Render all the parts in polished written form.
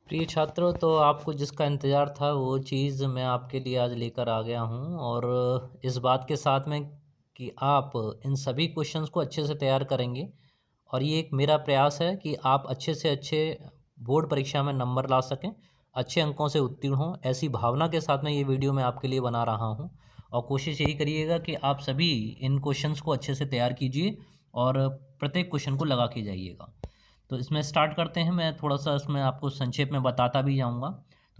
प्रिय छात्रों, तो आपको जिसका इंतज़ार था वो चीज़ मैं आपके लिए आज लेकर आ गया हूँ और इस बात के साथ में कि आप इन सभी क्वेश्चंस को अच्छे से तैयार करेंगे और ये एक मेरा प्रयास है कि आप अच्छे से अच्छे बोर्ड परीक्षा में नंबर ला सकें, अच्छे अंकों से उत्तीर्ण हों। ऐसी भावना के साथ में ये वीडियो मैं आपके लिए बना रहा हूँ और कोशिश यही करिएगा कि आप सभी इन क्वेश्चंस को अच्छे से तैयार कीजिए और प्रत्येक क्वेश्चन को लगा के जाइएगा। तो इसमें स्टार्ट करते हैं। मैं थोड़ा-सा इसमें आपको संक्षेप में बताता भी जाऊँगा।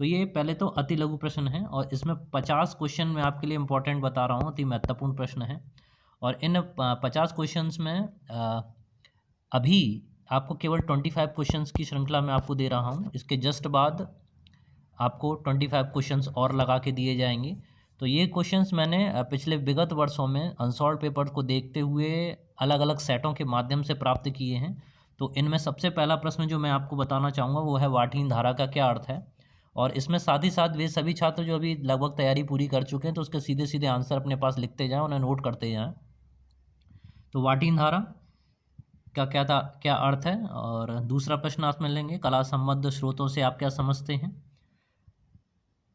तो ये पहले तो अति लघु प्रश्न है और इसमें 50 क्वेश्चन मैं आपके लिए इम्पोर्टेंट बता रहा हूँ, अति महत्वपूर्ण प्रश्न है। और इन 50 क्वेश्चंस में अभी आपको केवल 25 क्वेश्चंस की श्रृंखला मैं आपको दे रहा हूँ। इसके जस्ट बाद आपको 25 क्वेश्चंस और लगा के दिए जाएँगे। तो ये क्वेश्चंस मैंने पिछले विगत वर्षों में अनसॉल्व्ड पेपर को देखते हुए अलग-अलग सेटों के माध्यम से प्राप्त किए हैं। तो इनमें सबसे पहला प्रश्न जो मैं आपको बताना चाहूँगा वो है वाटहीन धारा का क्या अर्थ है? और इसमें साथ ही साथ वे सभी छात्र जो अभी लगभग तैयारी पूरी कर चुके हैं तो उसके सीधे-सीधे आंसर अपने पास लिखते जाएँ, उन्हें नोट करते जाएँ। तो वाटहीन धारा का क्या अर्थ है? और दूसरा प्रश्न आप में लेंगे, कला संबद्ध स्रोतों से आप क्या समझते हैं?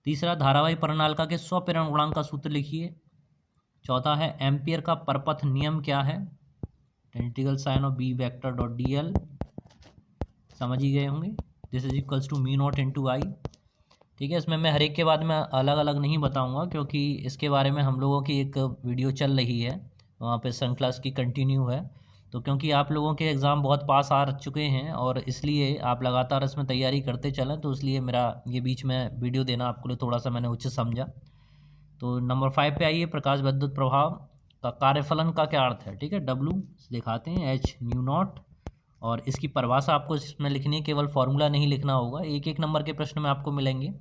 तीसरा, धारावाही परिनालिका के स्वप्रेरण गुणांक का सूत्र लिखिए। चौथा है एम्पियर का परपथ नियम क्या है? Integral sign of B vector dot D L समझ ही गए होंगे। This is equals to mu naught into I. ठीक है, इसमें मैं हर एक के बाद में अलग अलग नहीं बताऊंगा क्योंकि इसके बारे में हम लोगों की एक वीडियो चल रही है, वहाँ पे श्रृंखला की कंटिन्यू है। तो क्योंकि आप लोगों के एग्ज़ाम बहुत पास आ चुके हैं और इसलिए आप लगातार इसमें तैयारी करते चलें, तो इसलिए मेरा ये बीच में वीडियो देना आपके लिए थोड़ा सा मैंने उचित समझा। तो नंबर 5 पे आइए, प्रकाश विद्युत प्रभाव का कार्यफलन का क्या अर्थ है? ठीक है, डब्लू दिखाते हैं एच न्यू नॉट और इसकी परिभाषा आपको इसमें लिखनी है, केवल फॉर्मूला नहीं लिखना होगा। एक एक नंबर के प्रश्न में आपको मिलेंगे।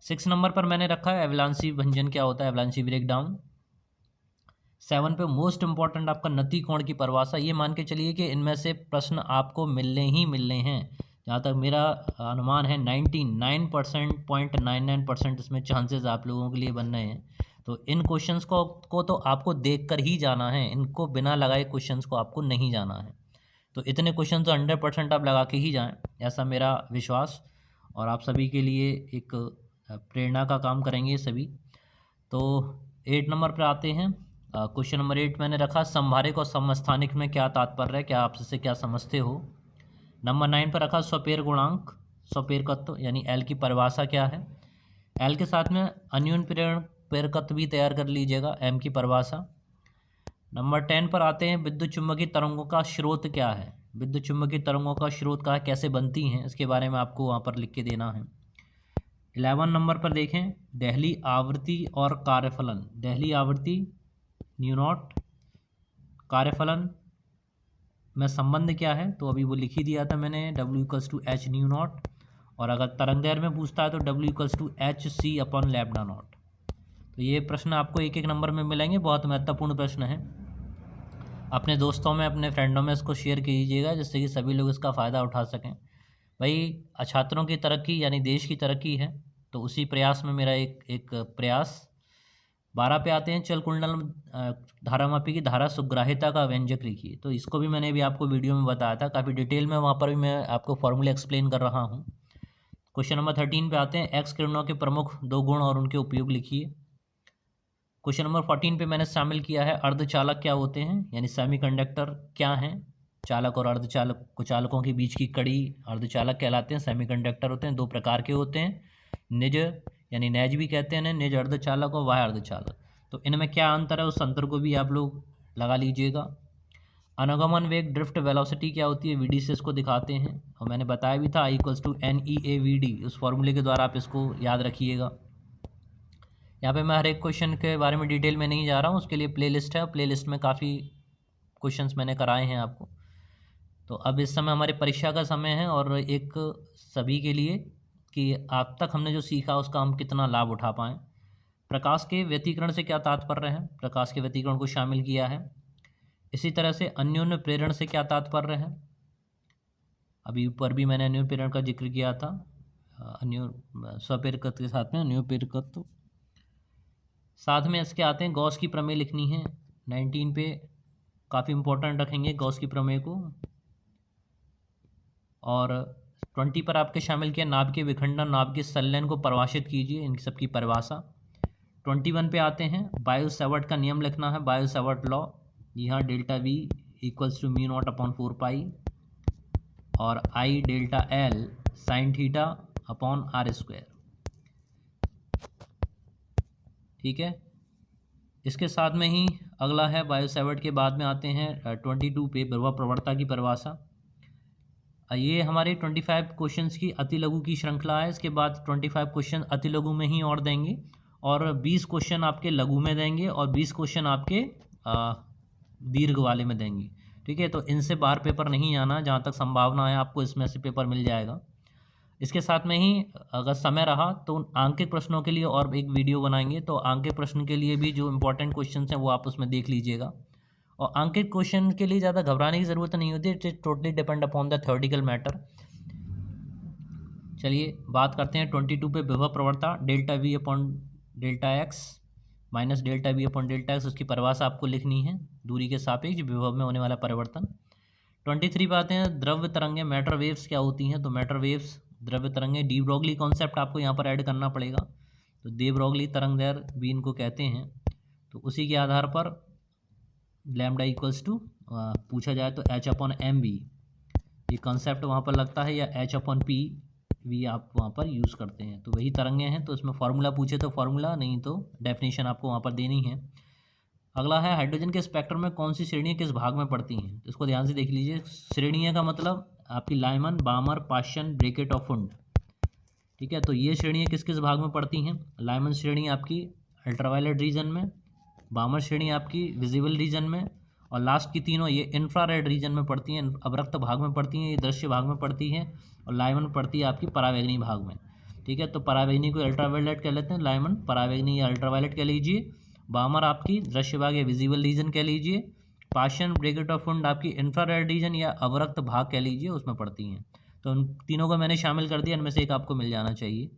6 नंबर पर मैंने रखा है एवलांसी भंजन क्या होता है, एवलांसी ब्रेक डाउन। 7 पे मोस्ट इंपॉर्टेंट आपका नति कोण की परिभाषा। ये मान के चलिए कि इनमें से प्रश्न आपको मिलने ही मिलने हैं। जहाँ तक मेरा अनुमान है 99.99% इसमें चांसेस आप लोगों के लिए बन रहे हैं। तो इन क्वेश्चंस को तो आपको देख कर ही जाना है, इनको बिना लगाए क्वेश्चंस को आपको नहीं जाना है। तो इतने क्वेश्चन तो 100% आप लगा के ही जाएं, ऐसा मेरा विश्वास और आप सभी के लिए एक प्रेरणा का काम करेंगे सभी। तो 8 नंबर पर आते हैं। क्वेश्चन नंबर 8 मैंने रखा, समभारिक और समस्थानिक में क्या तात्पर्य है, क्या आप इससे क्या समझते हो? नंबर 9 पर रखा स्वपेर गुणांक, स्वपेरकत्व यानी एल की परिभाषा क्या है? एल के साथ में अन्योन्य प्रेरकत्व भी तैयार कर लीजिएगा, एम की परिभाषा। नंबर 10 पर आते हैं, विद्युत चुम्बकीय तरंगों का स्रोत क्या है? विद्युत चुम्बकीय तरंगों का स्रोत क्या है, कैसे बनती हैं, इसके बारे में आपको वहाँ पर लिख के देना है। 11 नंबर पर देखें, दहली आवृत्ति और कार्यफलन। दहली आवृत्ति न्यू नॉट, कार्यफलन में संबंध क्या है? तो अभी वो लिख ही दिया था मैंने, W equals to H nu naught. और अगर तरंग दैर्घ्य में पूछता है तो W equals to H C upon lambda naught. तो ये प्रश्न आपको एक एक नंबर में मिलेंगे, बहुत महत्वपूर्ण प्रश्न है। अपने दोस्तों में, अपने फ्रेंडों में इसको शेयर कीजिएगा जिससे कि सभी लोग इसका फ़ायदा उठा सकें। भाई, छात्रों की तरक्की यानी देश की तरक्की है, तो उसी प्रयास में मेरा एक प्रयास। 12 पे आते हैं, चल कुंडल धारामापी की धारा सुग्राह्यता का व्यंजक लिखिए। तो इसको भी मैंने अभी आपको वीडियो में बताया था, काफ़ी डिटेल में, वहाँ पर भी मैं आपको फॉर्मूला एक्सप्लेन कर रहा हूँ। क्वेश्चन नंबर 13 पे आते हैं, एक्स किरणों के प्रमुख 2 गुण और उनके उपयोग लिखिए। क्वेश्चन नंबर 14 पे मैंने शामिल किया है, अर्धचालक क्या होते हैं, यानी सेमीकंडक्टर क्या हैं? चालक और अर्धचालक, कुचालकों के बीच की कड़ी अर्धचालक कहलाते हैं, सेमीकंडक्टर होते हैं। 2 प्रकार के होते हैं, निज यानी नेज भी कहते हैं, निज अर्धचालक और बाह्य अर्धचालक। तो इनमें क्या अंतर है, उस अंतर को भी आप लोग लगा लीजिएगा। अनुगमन वेग ड्रिफ्ट वेलोसिटी क्या होती है, वीडी से इसको दिखाते हैं और मैंने बताया भी था, आई इक्वल्स टू NEAVD, उस फॉर्मूले के द्वारा आप इसको याद रखिएगा। यहाँ पे मैं हर एक क्वेश्चन के बारे में डिटेल में नहीं जा रहा हूँ, उसके लिए प्लेलिस्ट है और प्लेलिस्ट में काफ़ी क्वेश्चंस मैंने कराए हैं आपको। तो अब इस समय हमारे परीक्षा का समय है और एक सभी के लिए कि अब तक हमने जो सीखा उसका हम कितना लाभ उठा पाएँ। प्रकाश के व्यतिकरण से क्या तात्पर्य है? प्रकाश के व्यतिकरण को शामिल किया है। इसी तरह से अन्योन्य प्रेरण से क्या तात्पर्य है? अभी ऊपर भी मैंने अन्योन्य प्रेरण का जिक्र किया था, अन्योन्य स्वप्रेरकत्व के साथ में अन्योन्य प्रेरकत्व। साथ में इसके आते हैं, गॉस की प्रमेय लिखनी है। 19 पे काफ़ी इंपॉर्टेंट रखेंगे गॉस की प्रमेय को। और 20 पर आपके शामिल किया नाभ के विखंडन, नाभ के संलयन को परिभाषित कीजिए, इनकी सबकी परिभाषा। 21 पे आते हैं, बायो सेवर्ट का नियम लिखना है, बायो सेवर्ट लॉ। जी हाँ, delta V equals to mu naught upon 4 pi और I delta L sine theta upon R square. ठीक है, इसके साथ में ही अगला है बायो सेवर्ट के बाद में आते हैं 22 पे विभव प्रवणता की परिभाषा। ये हमारे 25 क्वेश्चंस की अति लघु की श्रृंखला है। इसके बाद 25 क्वेश्चन अति लघु में ही और देंगे और 20 क्वेश्चन आपके लघु में देंगे और 20 क्वेश्चन आपके दीर्घ वाले में देंगे। ठीक है, तो इनसे बाहर पेपर नहीं आना, जहाँ तक संभावना है आपको इसमें से पेपर मिल जाएगा। इसके साथ में ही अगर समय रहा तो आंकित प्रश्नों के लिए और एक वीडियो बनाएंगे, तो आंकित प्रश्न के लिए भी जो इम्पोर्टेंट क्वेश्चन हैं वो आप उसमें देख लीजिएगा। और अंकित क्वेश्चन के लिए ज़्यादा घबराने की ज़रूरत नहीं होती, it is totally depend upon the theoretical matter. चलिए बात करते हैं 22 पे विभव प्रवणता, delta we upon delta x minus delta we upon delta x, उसकी परिभाषा आपको लिखनी है, दूरी के सापेक्ष विभव में होने वाला परिवर्तन। 23 पे आते हैं, द्रव्य तरंगें मैटर वेव्स क्या होती हैं। तो मैटर वेव्स द्रव्य तरंगें, डी ब्रोगली कॉन्सेप्ट आपको यहाँ पर ऐड करना पड़ेगा। तो दे ब्रोगली तरंग दैर्घ्य भी इनको कहते हैं। तो उसी के आधार पर लैम्डा इक्वल्स टू पूछा जाए तो एच अपॉन एम वी, ये कॉन्सेप्ट वहाँ पर लगता है, या एच अपॉन पी वी आप वहाँ पर यूज़ करते हैं। तो वही तरंगें हैं, तो इसमें फार्मूला पूछे तो फार्मूला, नहीं तो डेफिनेशन आपको वहाँ पर देनी है। अगला है हाइड्रोजन के स्पेक्ट्रम में कौन सी श्रेणियाँ किस भाग में पड़ती हैं। इसको ध्यान से देख लीजिए। श्रेणियाँ का मतलब आपकी लाइमन, बामर, पाश्चन, ब्रैकेट और फुंड। ठीक है, तो ये श्रेणियाँ किस किस भाग में पड़ती हैं। लाइमन श्रेणी आपकी अल्ट्रावायलेट रीजन में, बामर श्रेणी आपकी विजिबल रीजन में, और लास्ट की तीनों ये इंफ्रारेड रीजन में पड़ती हैं, अवरक्त भाग में पड़ती हैं, ये दृश्य भाग में पड़ती हैं, और लाइमन पड़ती है आपकी परावैंगनी भाग में। ठीक है, तो परावैंगनी को अल्ट्रावायलेट कह लेते हैं, लाइमन परावैंगनी या अल्ट्रावायलेट कह लीजिए, बामर आपकी दृश्य भाग या विजिबल रीजन कह लीजिए, पाश्चन, ब्रैकेट और फुंड आपकी इंफ्रारेड रीजन या अवरक्त भाग कह लीजिए, उसमें पड़ती हैं। तो उन तीनों को मैंने शामिल कर दिया, इनमें से एक आपको मिल जाना चाहिए।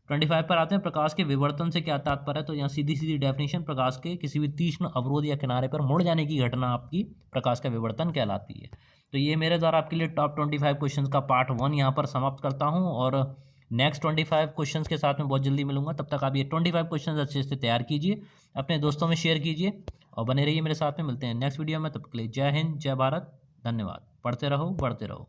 25 पर आते हैं, प्रकाश के विवर्तन से क्या तात्पर्य है। तो यहाँ सीधी सीधी डेफिनेशन, प्रकाश के किसी भी तीक्ष्ण अवरोध या किनारे पर मुड़ जाने की घटना आपकी प्रकाश का विवर्तन कहलाती है। तो ये मेरे द्वारा आपके लिए टॉप 25 क्वेश्चंस का पार्ट 1 यहाँ पर समाप्त करता हूँ, और नेक्स्ट 25 क्वेश्चंस के साथ में बहुत जल्दी मिलूंगा। तब तक आप ये 25 क्वेश्चंस अच्छे से तैयार कीजिए, अपने दोस्तों में शेयर कीजिए और बने रहिए मेरे साथ में। मिलते हैं नेक्स्ट वीडियो में, तब तक के लिए जय हिंद, जय भारत, धन्यवाद। पढ़ते रहो, बढ़ते रहो।